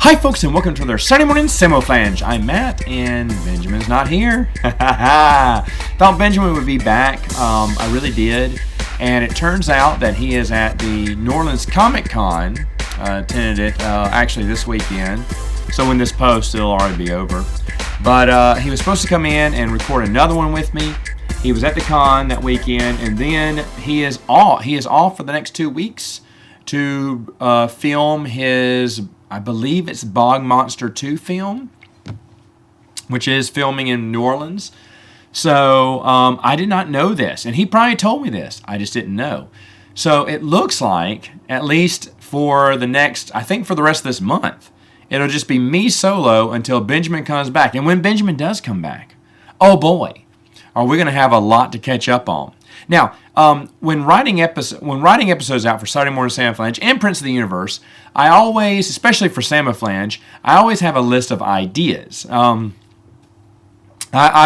Hi folks, and welcome to another Sunday morning Samoflange. I'm Matt and Benjamin's not here. Thought Benjamin would be back. I really did. And it turns out that he is at the New Orleans Comic Con. Attended it actually this weekend. So when this post, it'll already be over. But he was supposed to come in and record another one with me. He was at the con that weekend, and then he is off for the next 2 weeks to film his, I believe it's Bog Monster 2 film, which is filming in New Orleans. So I did not know this, and he probably told me this. I just didn't know. So it looks like, at least for the next, I think for the rest of this month, it'll just be me solo until Benjamin comes back. And when Benjamin does come back, oh boy, are we going to have a lot to catch up on. Now, when writing episodes out for Saturday Morning Samoflange and Prince of the Universe, I always, especially for Samoflange, I always have a list of ideas. I've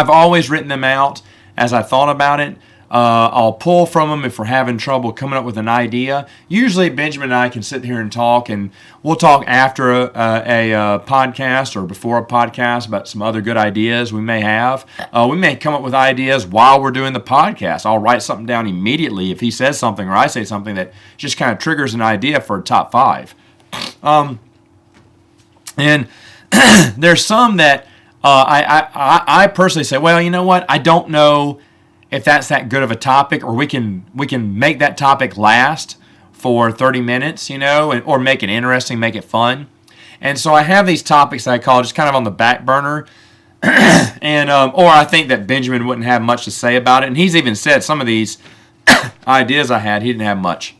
always written them out as I thought about it. I'll pull from them if we're having trouble coming up with an idea. Usually Benjamin and I can sit here and talk, and we'll talk after a podcast or before a podcast about some other good ideas we may have. We may come up with ideas while we're doing the podcast. I'll write something down immediately if he says something or I say something that just kind of triggers an idea for a top 5. And there's some that I personally say, well, you know what? I don't know if that's that good of a topic, or we can make that topic last for 30 minutes, you know, or make it interesting, make it fun. And so I have these topics that I call just kind of on the back burner, and or I think that Benjamin wouldn't have much to say about it. And he's even said some of these ideas I had, he didn't have much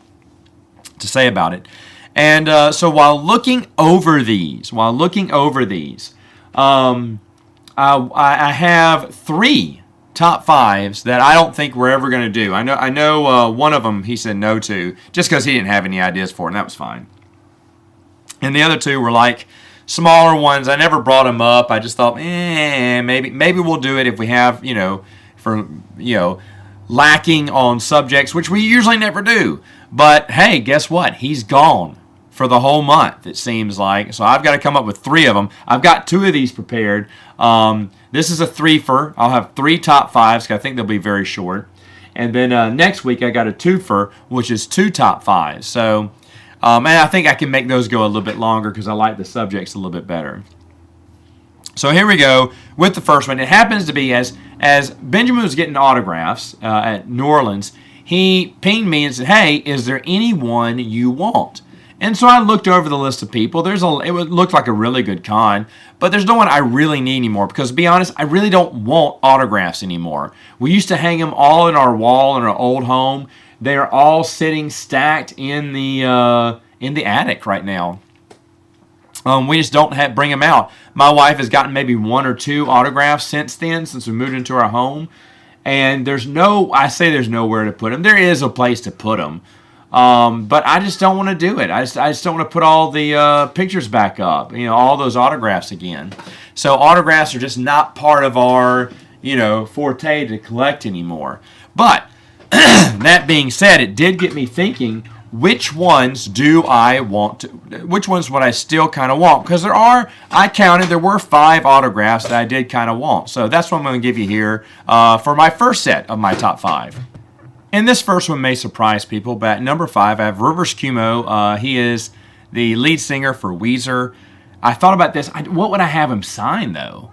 to say about it. And so while looking over these, I have 3 top 5s that I don't think we're ever going to do. I know one of them he said no to just because he didn't have any ideas for it, and that was fine. And the other 2 were like smaller ones. I never brought them up. I just thought, maybe we'll do it if we have, lacking on subjects, which we usually never do. But hey, guess what? He's gone for the whole month, it seems like. So I've got to come up with 3 of them. I've got 2 of these prepared. This is a 3-fer. I'll have 3 top 5s, because I think they'll be very short. And then next week I got a 2-fer, which is 2 top 5s. So, and I think I can make those go a little bit longer because I like the subjects a little bit better. So here we go with the first one. It happens to be as Benjamin was getting autographs at New Orleans, he pinged me and said, hey, is there anyone you want? And so I looked over the list of people. It looked like a really good con, but there's no one I really need anymore because, to be honest, I really don't want autographs anymore. We used to hang them all in our wall in our old home. They are all sitting stacked in the attic right now. We just don't bring them out. My wife has gotten maybe 1 or 2 autographs since then, since we moved into our home, and there's nowhere to put them. There is a place to put them. But I just don't want to do it. I just don't want to put all the pictures back up, all those autographs again. So autographs are just not part of our, forte to collect anymore. But that being said, it did get me thinking, which ones would I still kind of want? Because I counted, there were 5 autographs that I did kind of want. So that's what I'm going to give you here for my first set of my top 5. And this first one may surprise people, but at number 5, I have Rivers Cuomo. He is the lead singer for Weezer. I thought about this. What would I have him sign, though?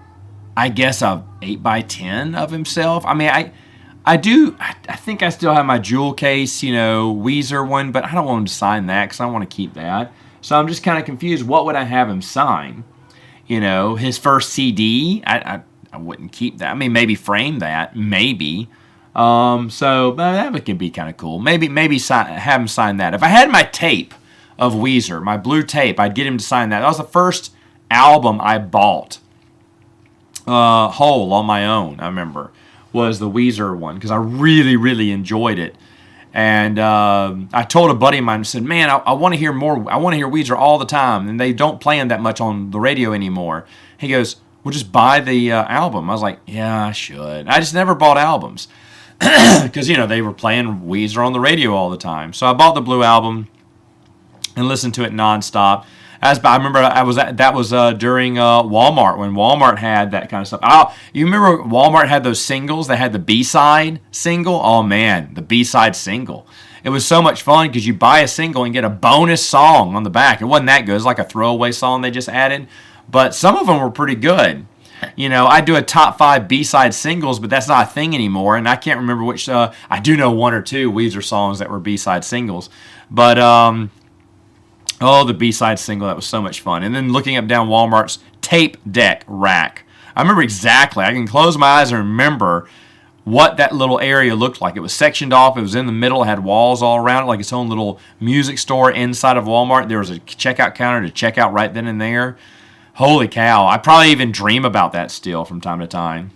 I guess a 8x10 of himself. I mean, I think I still have my jewel case, Weezer one, but I don't want him to sign that because I want to keep that. So I'm just kind of confused. What would I have him sign? His first CD? I wouldn't keep that. I mean, maybe frame that. Maybe. So that could be kind of cool. Maybe have him sign that. If I had my tape of Weezer, my blue tape, I'd get him to sign that. That was the first album I bought whole on my own, I remember, was the Weezer one, because I really, really enjoyed it. And I told a buddy of mine, I said, man, I want to hear more. I want to hear Weezer all the time, and they don't play them that much on the radio anymore. He goes, well, just buy the album. I was like, yeah, I should. I just never bought albums. Because, they were playing Weezer on the radio all the time. So I bought the blue album and listened to it nonstop. I remember that was during Walmart, when Walmart had that kind of stuff. You remember Walmart had those singles? They had the B-side single. Oh man, the B-side single. It was so much fun because you buy a single and get a bonus song on the back. It wasn't that good. It was like a throwaway song they just added, but some of them were pretty good. I do a top 5 B-side singles, but that's not a thing anymore, and I can't remember which. I do know 1 or 2 Weezer songs that were B-side singles, but the B-side single, that was so much fun. And then looking up down Walmart's tape deck rack, I remember exactly. I can close my eyes and remember what that little area looked like. It was sectioned off. It was in the middle. It had walls all around it, like its own little music store inside of Walmart. There was a checkout counter to check out right then and there. Holy cow. I probably even dream about that still from time to time.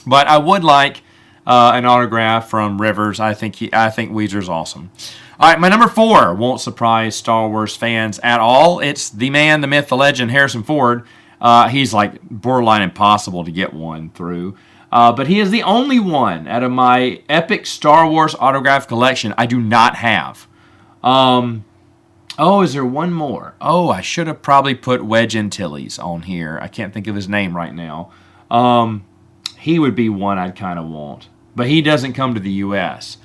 But I would like an autograph from Rivers. I think Weezer's awesome. All right, my number 4 won't surprise Star Wars fans at all. It's the man, the myth, the legend, Harrison Ford. He's like borderline impossible to get one through. But he is the only one out of my epic Star Wars autograph collection I do not have. Is there one more? Oh, I should have probably put Wedge Antilles on here. I can't think of his name right now. He would be one I'd kind of want. But he doesn't come to the U.S.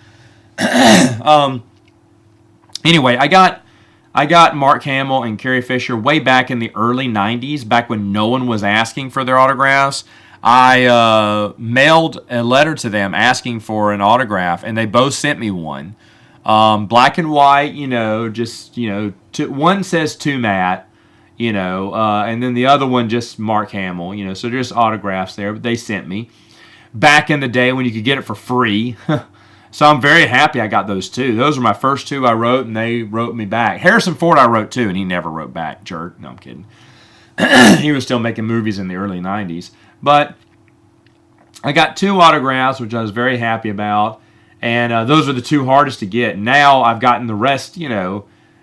Anyway, I got Mark Hamill and Carrie Fisher way back in the early 90s, back when no one was asking for their autographs. I mailed a letter to them asking for an autograph, and they both sent me one. Black and white, one says to Matt, and then the other one just Mark Hamill, so just autographs there, but they sent me. Back in the day when you could get it for free. So I'm very happy I got those 2. Those were my first 2 I wrote, and they wrote me back. Harrison Ford I wrote too, and he never wrote back. Jerk. No, I'm kidding. He was still making movies in the early 90s. But I got 2 autographs, which I was very happy about. And those are the 2 hardest to get. Now I've gotten the rest,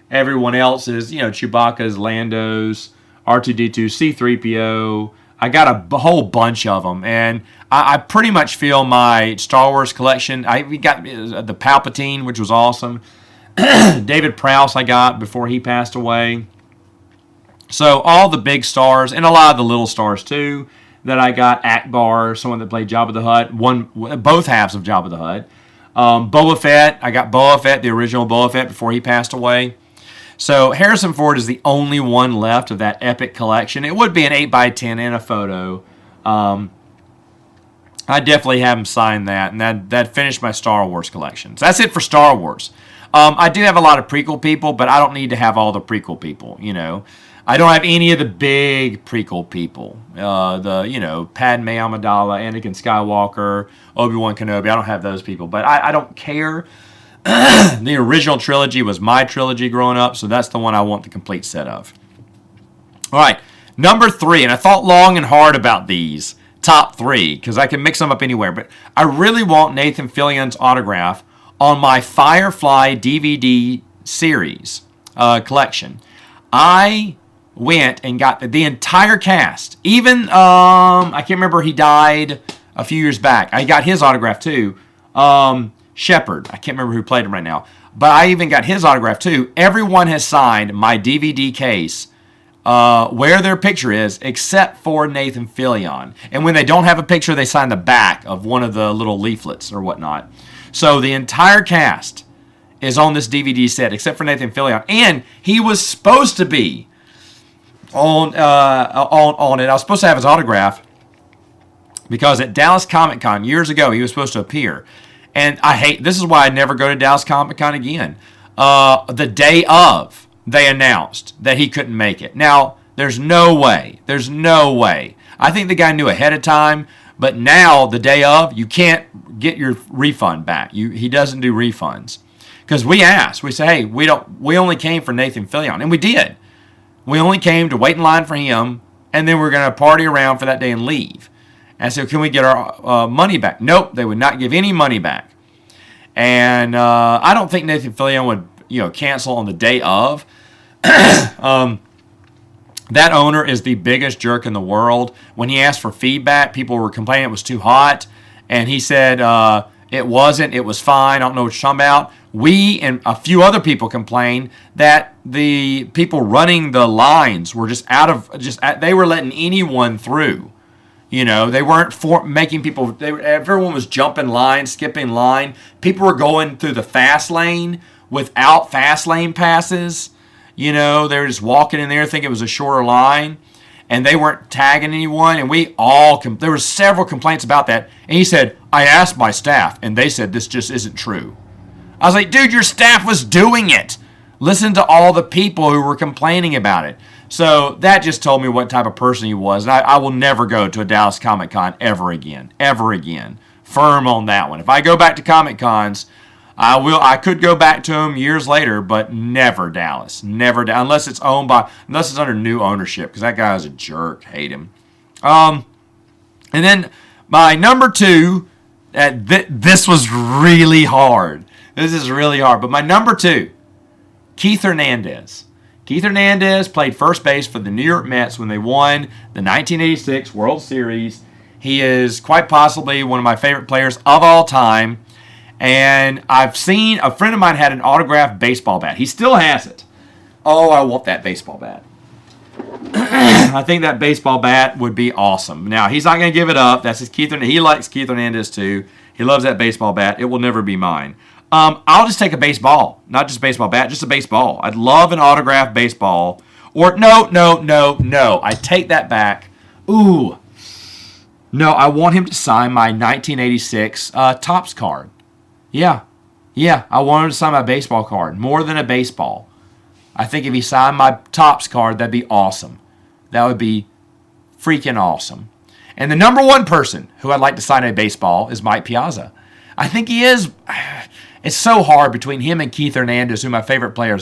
everyone else's, Chewbacca's, Lando's, R2-D2, C-3PO. I got a whole bunch of them. And I pretty much feel my Star Wars collection. We got the Palpatine, which was awesome. David Prowse I got before he passed away. So all the big stars, and a lot of the little stars too, that I got. Akbar, someone that played Jabba the Hutt, both halves of Jabba the Hutt. Boba Fett, I got Boba Fett, the original Boba Fett, before he passed away. So Harrison Ford is the only one left of that epic collection. It would be an 8x10 and a photo. I definitely have him sign that, and that finished my Star Wars collection. So that's it for Star Wars. I do have a lot of prequel people, but I don't need to have all the prequel people, I don't have any of the big prequel people. Padme Amidala, Anakin Skywalker, Obi-Wan Kenobi. I don't have those people, but I don't care. The original trilogy was my trilogy growing up, so that's the one I want the complete set of. All right, number 3, and I thought long and hard about these top 3 because I can mix them up anywhere, but I really want Nathan Fillion's autograph on my Firefly DVD series collection. I went and got the entire cast. Even, I can't remember, he died a few years back. I got his autograph too. Shepard. I can't remember who played him right now. But I even got his autograph too. Everyone has signed my DVD case where their picture is, except for Nathan Fillion. And when they don't have a picture, they sign the back of one of the little leaflets or whatnot. So the entire cast is on this DVD set, except for Nathan Fillion. And he was supposed to be on it. I was supposed to have his autograph because at Dallas Comic Con years ago, he was supposed to appear. And this is why I never go to Dallas Comic Con again. The day of, they announced that he couldn't make it. Now, there's no way. I think the guy knew ahead of time, but now, the day of, you can't get your refund back. He doesn't do refunds. Because we asked, we said, hey, we only came for Nathan Fillion, and we did. We only came to wait in line for him, and then we're going to party around for that day and leave. And I said, can we get our money back? Nope, they would not give any money back. And I don't think Nathan Fillion would, cancel on the day of. That owner is the biggest jerk in the world. When he asked for feedback, people were complaining it was too hot. And he said, it wasn't. It was fine. I don't know what you're talking about. we and a few other people complained that the people running the lines were they were letting anyone through. They weren't making people. Everyone was jumping line, skipping line. People were going through the fast lane without fast lane passes. They were just walking in there thinking it was a shorter line, and they weren't tagging anyone. And there were several complaints about that. And he said, I asked my staff, and they said this just isn't true. I was like, dude, your staff was doing it. Listen to all the people who were complaining about it. So that just told me what type of person he was. And I will never go to a Dallas Comic Con ever again. Ever again. Firm on that one. If I go back to Comic Cons, I could go back to them years later, but never Dallas. Never unless it's under new ownership, because that guy is a jerk. Hate him. And then my number 2, this was really hard. This is really hard. But my number 2, Keith Hernandez. Keith Hernandez played first base for the New York Mets when they won the 1986 World Series. He is quite possibly one of my favorite players of all time. And I've seen a friend of mine had an autographed baseball bat. He still has it. Oh, I want that baseball bat. I think that baseball bat would be awesome. Now, he's not going to give it up. That's his Keith Hernandez. He likes Keith Hernandez too. He loves that baseball bat. It will never be mine. I'll just take a baseball. Not just a baseball bat, just a baseball. I'd love an autographed baseball. Or, no. I take that back. Ooh. No, I want him to sign my 1986 Topps card. Yeah, I want him to sign my baseball card. More than a baseball. I think if he signed my Topps card, that'd be awesome. That would be freaking awesome. And the number 1 person who I'd like to sign a baseball is Mike Piazza. I think he is. It's so hard between him and Keith Hernandez, who my favorite player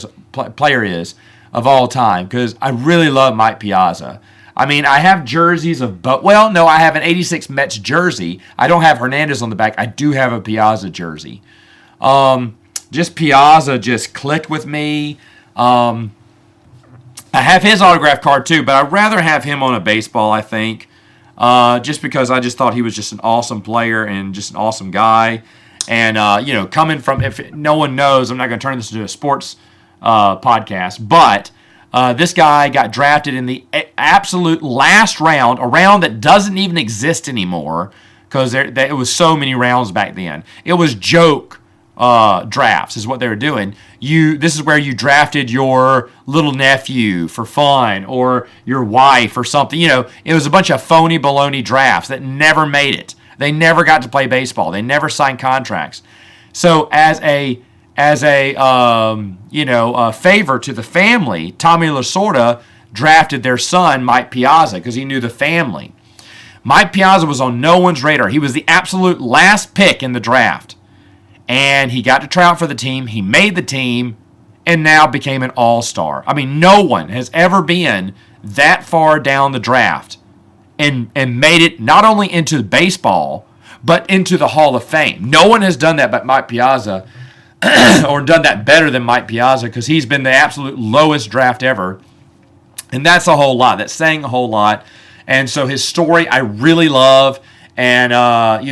is of all time, because I really love Mike Piazza. I mean, I have jerseys of both. Well, no, I have an 86 Mets jersey. I don't have Hernandez on the back. I do have a Piazza jersey. Just Piazza just clicked with me. I have his autograph card too, but I'd rather have him on a baseball, I think, just because I just thought he was just an awesome player and just an awesome guy. And, coming from, if no one knows, I'm not going to turn this into a sports podcast, but this guy got drafted in the absolute last round, a round that doesn't even exist anymore, because it was so many rounds back then. It was joke drafts is what they were doing. This is where you drafted your little nephew for fun, or your wife or something. It was a bunch of phony baloney drafts that never made it. They never got to play baseball. They never signed contracts. So as a favor to the family, Tommy Lasorda drafted their son, Mike Piazza, because he knew the family. Mike Piazza was on no one's radar. He was the absolute last pick in the draft. And he got to try out for the team. He made the team and now became an all-star. I mean, no one has ever been that far down the draft and made it not only into baseball, but into the Hall of Fame. No one has done that but Mike Piazza, or done that better than Mike Piazza, because he's been the absolute lowest draft ever. And that's a whole lot. That's saying a whole lot. And so his story I really love. And,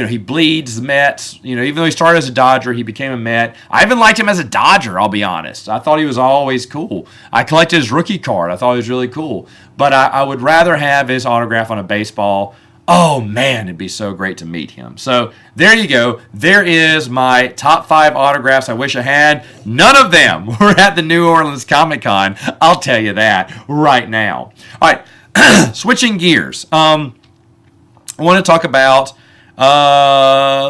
he bleeds the Mets. Even though he started as a Dodger, he became a Met. I even liked him as a Dodger, I'll be honest. I thought he was always cool. I collected his rookie card. I thought he was really cool. But I would rather have his autograph on a baseball. Oh, man, it'd be so great to meet him. So there you go. There is my top 5 autographs I wish I had. None of them were at the New Orleans Comic Con. I'll tell you that right now. All right, switching gears. I want to talk about,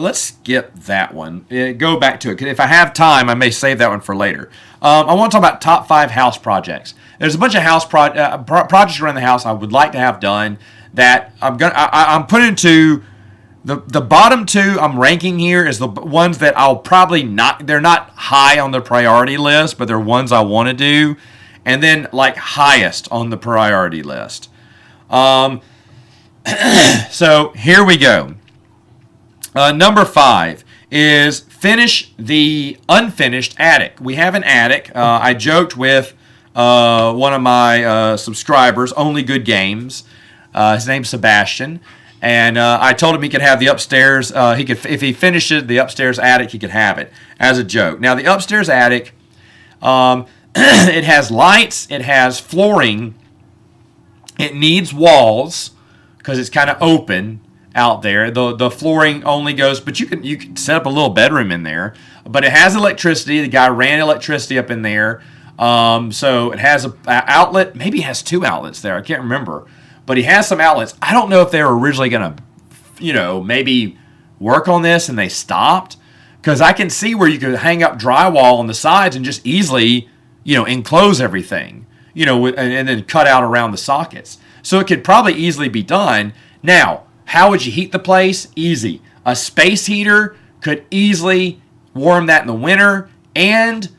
let's skip that one. Go back to it. If I have time, I may save that one for later. I want to talk about top 5 house projects. There's a bunch of house projects around the house I would like to have done that I'm putting to the bottom 2 I'm ranking here is the ones that I'll probably not, they're not high on the priority list, but they're ones I want to do. And then highest on the priority list. So here we go. Number 5 is finish the unfinished attic. We have an attic. I joked with one of my subscribers, Only Good Games. His name's Sebastian. And I told him he could have the upstairs. He could, if he finished it, the upstairs attic, he could have it as a joke. Now the upstairs attic, it has lights, it has flooring, it needs walls because it's kind of open out there. The flooring only goes, but you can set up a little bedroom in there. But it has electricity. The guy ran electricity up in there. So it has an outlet. Maybe it has 2 outlets there. I can't remember. But he has some outlets. I don't know if they were originally going to, maybe work on this and they stopped. Because I can see where you could hang up drywall on the sides and just easily, enclose everything, and then cut out around the sockets. So it could probably easily be done. Now, how would you heat the place? Easy. A space heater could easily warm that in the winter. And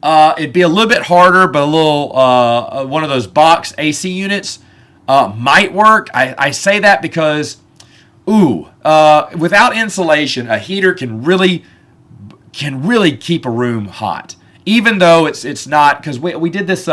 it'd be a little bit harder, but a little, one of those box AC units might work. I say that because, without insulation, a heater can really keep a room hot. Even though it's not, because we did this,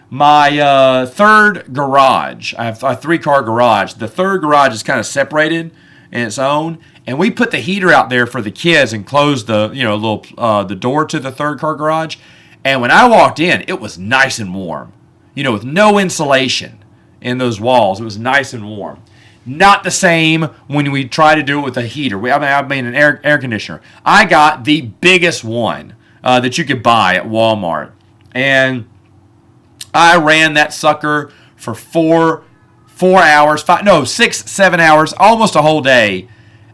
my third garage, I have a 3-car garage. The third garage is kind of separated in its own, and we put the heater out there for the kids and closed the, the door to the third car garage. And when I walked in, it was nice and warm, with no insulation in those walls. It was nice and warm. Not the same when we try to do it with a heater. I mean an air conditioner. I got the biggest one that you could buy at Walmart. And I ran that sucker for 4 hours, 6, 7 hours, almost a whole day.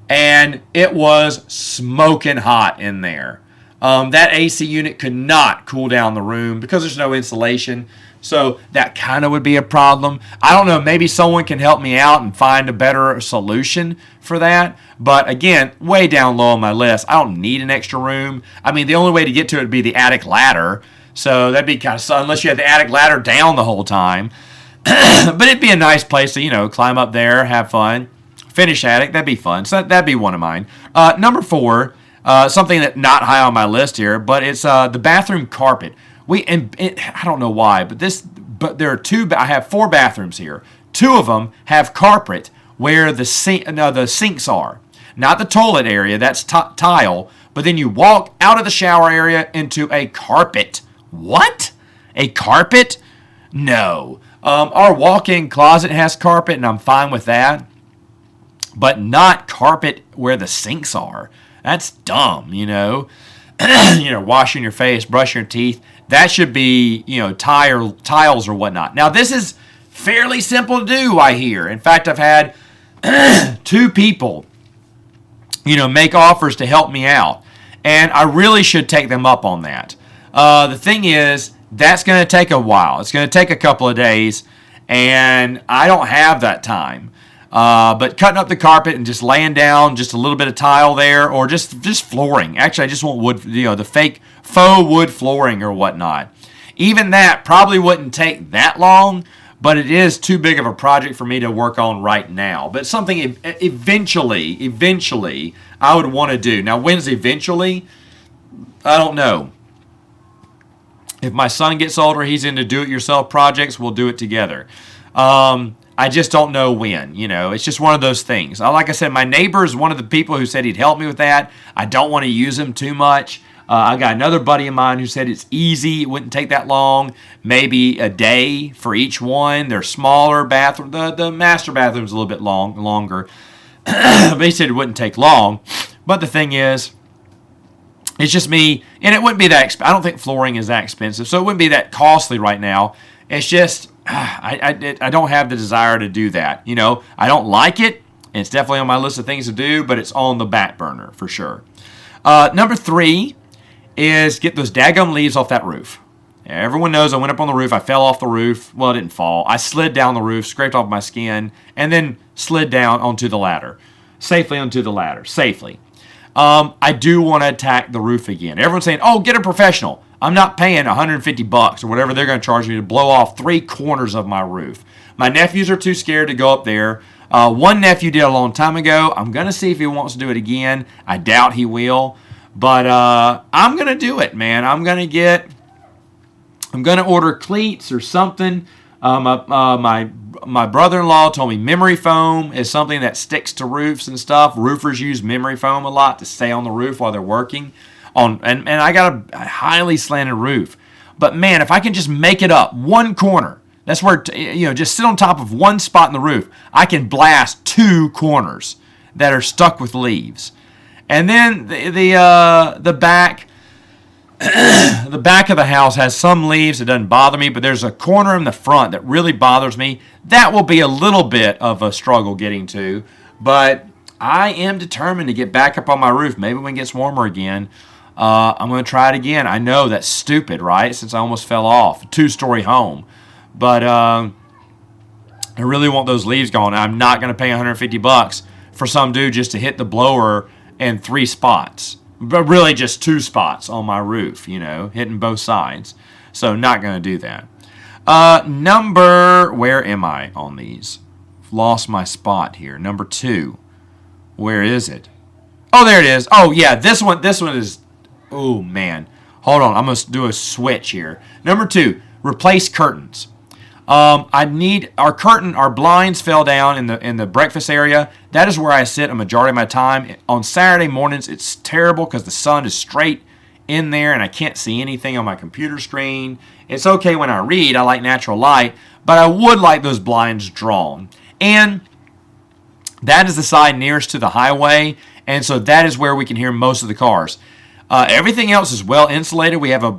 And it was smoking hot in there. That AC unit could not cool down the room because there's no insulation. So that kind of would be a problem. I don't know, maybe someone can help me out and find a better solution for that. But again, way down low on my list. I don't need an extra room. I mean, the only way to get to it would be the attic ladder. So that'd be kind of, unless you had the attic ladder down the whole time. But it'd be a nice place to, climb up there, have fun. Finish attic, that'd be fun. So that'd be one of mine. Number 4, something that not high on my list here, but it's the bathroom carpet. I don't know why, but there are 2. I have 4 bathrooms here. 2 of them have carpet where the sinks are, not the toilet area. That's tile. But then you walk out of the shower area into a carpet. What? A carpet? No. Our walk-in closet has carpet, and I'm fine with that. But not carpet where the sinks are. That's dumb, washing your face, brushing your teeth. That should be, tiles or whatnot. Now, this is fairly simple to do, I hear. In fact, I've had 2 people, make offers to help me out. And I really should take them up on that. The thing is, that's going to take a while. It's going to take a couple of days. And I don't have that time. But cutting up the carpet and just laying down just a little bit of tile there, or just flooring. Actually, I just want wood, the fake faux wood flooring or whatnot. Even that probably wouldn't take that long, but it is too big of a project for me to work on right now. But something eventually I would want to do. Now, when's eventually? I don't know. If my son gets older, he's into do-it-yourself projects, we'll do it together. I just don't know when, It's just one of those things. Like I said, my neighbor is one of the people who said he'd help me with that. I don't want to use him too much. I got another buddy of mine who said it's easy. It wouldn't take that long. Maybe a day for each one. They're smaller bathroom. The master bathroom's a little bit longer. But he said it wouldn't take long. But the thing is, it's just me. And it wouldn't be that expensive. I don't think flooring is that expensive. So it wouldn't be that costly right now. It's just, I don't have the desire to do that. I don't like it. And it's definitely on my list of things to do, but it's on the back burner for sure. Number 3 is get those daggum leaves off that roof. Everyone knows I went up on the roof. I fell off the roof. Well, I didn't fall. I slid down the roof, scraped off my skin, and then slid down onto the ladder. Safely onto the ladder. Safely. I do want to attack the roof again. Everyone's saying, oh, get a professional. I'm not paying $150 or whatever they're going to charge me to blow off 3 corners of my roof. My nephews are too scared to go up there. One nephew did a long time ago. I'm going to see if he wants to do it again. I doubt he will. But I'm going to do it, man. I'm going to order cleats or something. My brother-in-law told me memory foam is something that sticks to roofs and stuff. Roofers use memory foam a lot to stay on the roof while they're working. And I got a highly slanted roof. But man, if I can just make it up one corner, that's where, just sit on top of one spot in the roof, I can blast 2 corners that are stuck with leaves. And then the back the back of the house has some leaves. It doesn't bother me, but there's a corner in the front that really bothers me. That will be a little bit of a struggle getting to, but I am determined to get back up on my roof. Maybe when it gets warmer again, I'm going to try it again. I know that's stupid, right? Since I almost fell off. A 2-story home. But I really want those leaves gone. I'm not going to pay $150 for some dude just to hit the blower in 3 spots. But really just 2 spots on my roof, hitting both sides. So not going to do that. Where am I on these? Lost my spot here. Number 2. Where is it? Oh, there it is. Oh, yeah, this one is, oh, man. Hold on, I'm going to do a switch here. Number 2, replace curtains. I need our blinds fell down in the breakfast area. That is where I sit a majority of my time. On Saturday mornings, it's terrible because the sun is straight in there and I can't see anything on my computer screen. It's okay when I read. I like natural light, but I would like those blinds drawn. And that is the side nearest to the highway, and so that is where we can hear most of the cars. Everything else is well insulated. We have a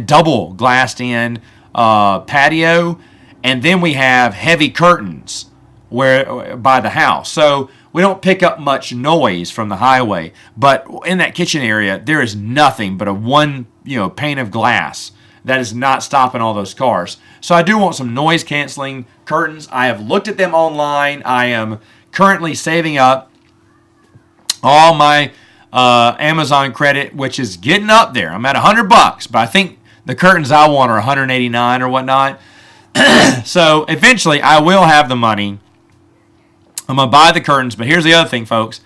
double glassed-in patio, and then we have heavy curtains by the house. So we don't pick up much noise from the highway. But in that kitchen area, there is nothing but a one pane of glass that is not stopping all those cars. So I do want some noise canceling curtains. I have looked at them online. I am currently saving up all my Amazon credit, which is getting up there. I'm at $100, but I think the curtains I want are $189 or whatnot. So eventually I will have the money. I'm going to buy the curtains, but here's the other thing, folks.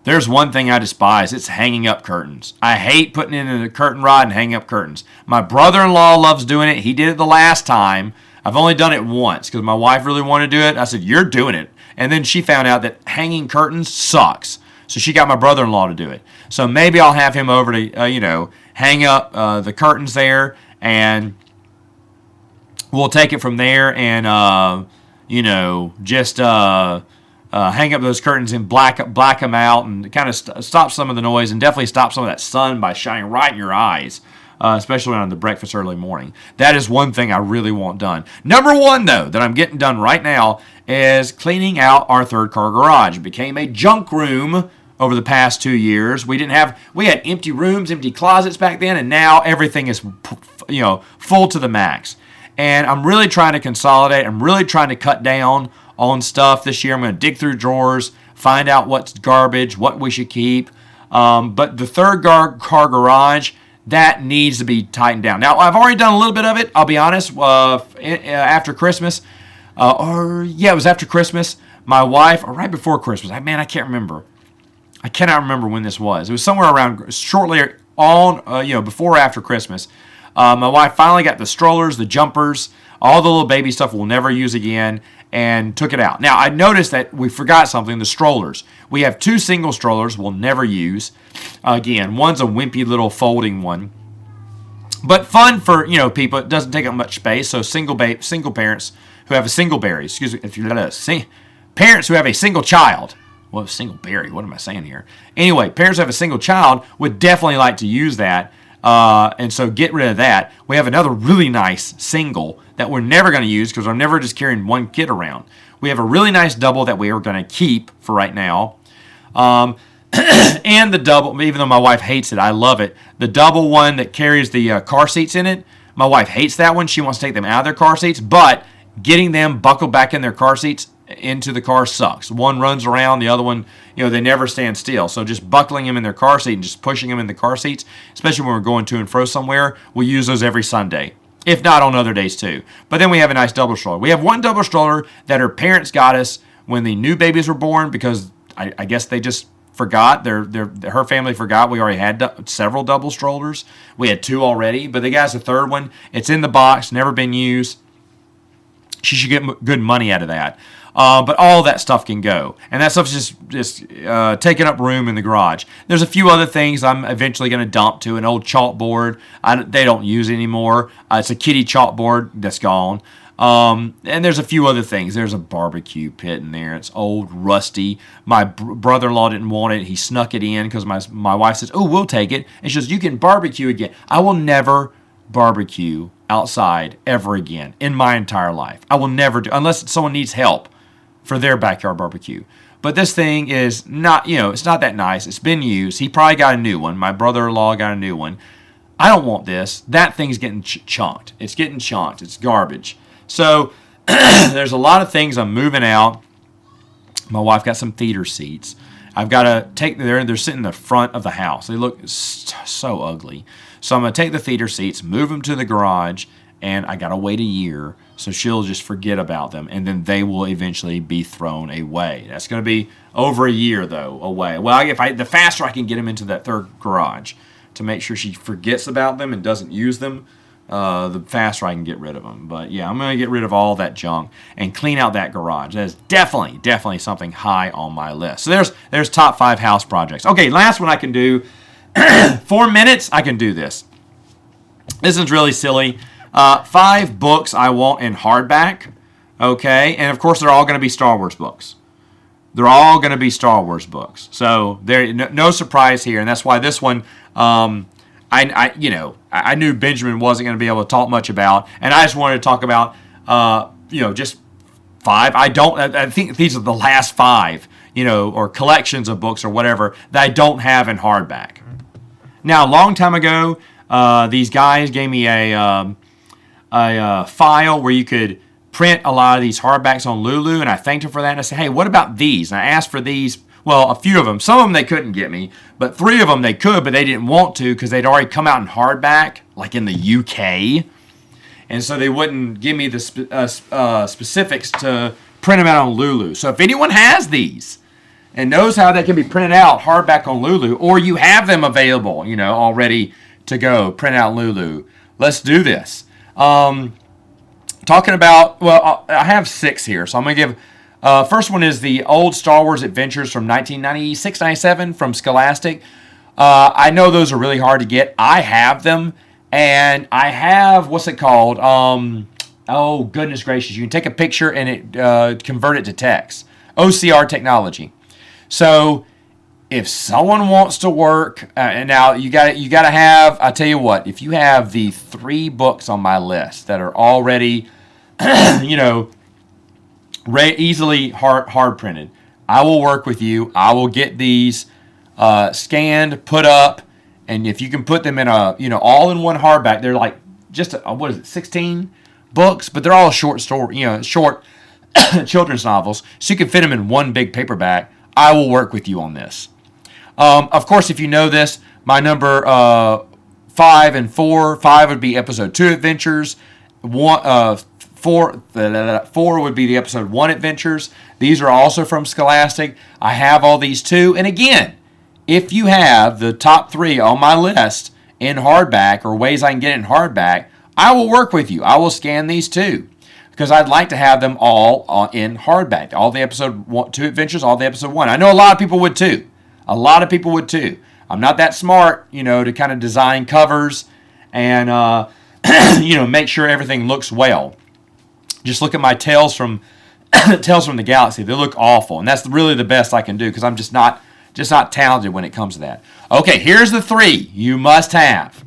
There's one thing I despise. It's hanging up curtains. I hate putting in a curtain rod and hanging up curtains. My brother-in-law loves doing it. He did it the last time. I've only done it once because my wife really wanted to do it. I said, you're doing it. And then she found out that hanging curtains sucks. So she got my brother-in-law to do it. So maybe I'll have him over to, hang up the curtains there, and we'll take it from there and, just hang up those curtains and black them out and kind of stop some of the noise and definitely stop some of that sun by shining right in your eyes, especially on the breakfast early morning. That is one thing I really want done. Number 1, though, that I'm getting done right now is cleaning out our 3rd car garage. It became a junk room over the past 2 years. We had empty rooms, empty closets back then, and now everything is, full to the max. And I'm really trying to consolidate. I'm really trying to cut down on stuff this year. I'm going to dig through drawers, find out what's garbage, what we should keep. But the 3rd car garage, that needs to be tightened down. Now, I've already done a little bit of it, I'll be honest, after Christmas. It was after Christmas. My wife, or right before Christmas, I can't remember. I cannot remember when this was. It was somewhere around shortly on, before or after Christmas. My wife finally got the strollers, the jumpers, all the little baby stuff we'll never use again, and took it out. Now, I noticed that we forgot something, the strollers. We have 2 single strollers we'll never use. Again, one's a wimpy little folding one. But fun for, people. It doesn't take up much space, so single parents who have a single berry, parents who have a single child. Well, single berry, what am I saying here? Anyway, parents who have a single child would definitely like to use that. And so get rid of that. We have another really nice single that we're never going to use because we're never just carrying one kid around. We have a really nice double that we are going to keep for right now. And the double, even though my wife hates it, I love it. The double one that carries the car seats in it, my wife hates that one. She wants to take them out of their car seats, but getting them buckled back in their car seats into the car sucks. One runs around, the other one, they never stand still. So just buckling them in their car seat and just pushing them in the car seats, especially when we're going to and fro somewhere, we use those every Sunday, if not on other days too. But then we have a nice double stroller. We have one double stroller that her parents got us when the new babies were born because I guess they just forgot. Her family forgot we already had several double strollers. We had 2 already, but they got us a 3rd one. It's in the box, never been used. She should get good money out of that. But all that stuff can go. And that stuff's just taking up room in the garage. There's a few other things I'm eventually going to dump to. An old chalkboard. They don't use it anymore. It's a kitty chalkboard that's gone. And there's a few other things. There's a barbecue pit in there. It's old, rusty. My brother-in-law didn't want it. He snuck it in because my wife says, "Oh, we'll take it." And she says, "You can barbecue again." I will never barbecue outside ever again in my entire life. I will never do, unless someone needs help for their backyard barbecue. But this thing is not, it's not that nice. It's been used. He probably got a new one. My brother-in-law got a new one. I don't want this. That thing's getting chunked. It's getting chunked. It's garbage. So there's a lot of things I'm moving out. My wife got some theater seats. I've got to take they're sitting in the front of the house. They look so ugly. So I'm going to take the theater seats, move them to the garage, and I got to wait a year so she'll just forget about them, and then they will eventually be thrown away. That's going to be over a year, though, away. Well, the faster I can get them into that 3rd garage to make sure she forgets about them and doesn't use them, the faster I can get rid of them. But yeah, I'm going to get rid of all that junk and clean out that garage. That is definitely something high on my list. So there's top 5 house projects. Okay, last one I can do. 4 minutes, I can do this. This is really silly. 5 books I want in hardback. Okay, and of course they're all going to be Star Wars books. They're all going to be Star Wars books. So there, no surprise here, and that's why this one. I knew Benjamin wasn't going to be able to talk much about, and I just wanted to talk about, just 5. I think these are the last 5, or collections of books or whatever that I don't have in hardback. Now, a long time ago, these guys gave me a file where you could print a lot of these hardbacks on Lulu, and I thanked them for that. And I said, "Hey, what about these?" And I asked for these. Well, a few of them. Some of them they couldn't get me, but 3 of them they could, but they didn't want to because they'd already come out in hardback, like in the UK. And so they wouldn't give me the specifics to print them out on Lulu. So if anyone has these and knows how they can be printed out hardback on Lulu, or you have them available, already to go print out Lulu, let's do this. Talking about, I have 6 here, so I'm going to give. First one is the old Star Wars Adventures from 1996-97 from Scholastic. I know those are really hard to get. I have them, and I have, what's it called? Oh, goodness gracious. You can take a picture and it convert it to text. OCR technology. So if someone wants to work, and now you got to have, I tell you what, if you have the 3 books on my list that are already, easily hard printed, I will work with you. I will get these scanned, put up, and if you can put them in a all in one hardback, they're like just 16 books, but they're all short story, short children's novels, so you can fit them in one big paperback. I will work with you on this. Of course, if you know this, my number 5 and 4. 5 would be episode 2 adventures. 4 would be the episode 1 adventures. These are also from Scholastic. I have all these too. And again, if you have the top 3 on my list in hardback or ways I can get it in hardback, I will work with you. I will scan these too, because I'd like to have them all in hardback. All the episode 2 adventures, all the episode 1. I know a lot of people would too. I'm not that smart, to kind of design covers and, make sure everything looks well. Just look at my Tales from the Galaxy. They look awful, and that's really the best I can do because I'm just not talented when it comes to that. Okay, here's the 3 you must have.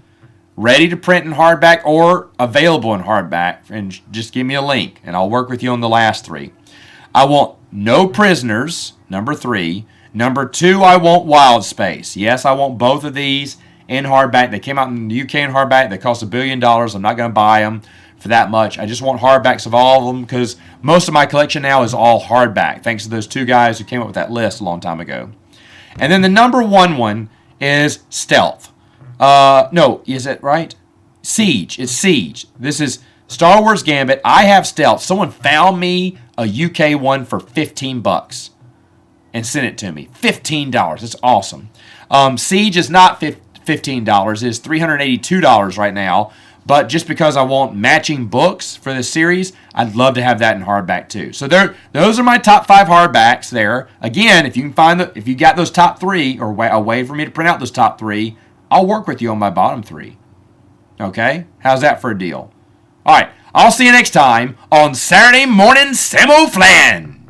Ready to print in hardback or available in hardback, and just give me a link, and I'll work with you on the last 3. I want No Prisoners, number 3. Number 2, I want Wild Space. Yes, I want both of these in hardback. They came out in the UK in hardback. They cost $1 billion. I'm not going to buy them for that much. I just want hardbacks of all of them because most of my collection now is all hardback, thanks to those 2 guys who came up with that list a long time ago. And then the number 1 one is Stealth. No, is it right? Siege. It's Siege. This is Star Wars Gambit. I have Stealth. Someone found me a UK one for $15. and sent it to me. $15. That's awesome. Siege is not $15. It's $382 right now. But just because I want matching books for this series, I'd love to have that in hardback too. So those are my top 5 hardbacks there. Again, if you can find if you got those top 3 or a way for me to print out those top 3, I'll work with you on my bottom 3. Okay? How's that for a deal? All right. I'll see you next time on Saturday Morning Samoflange.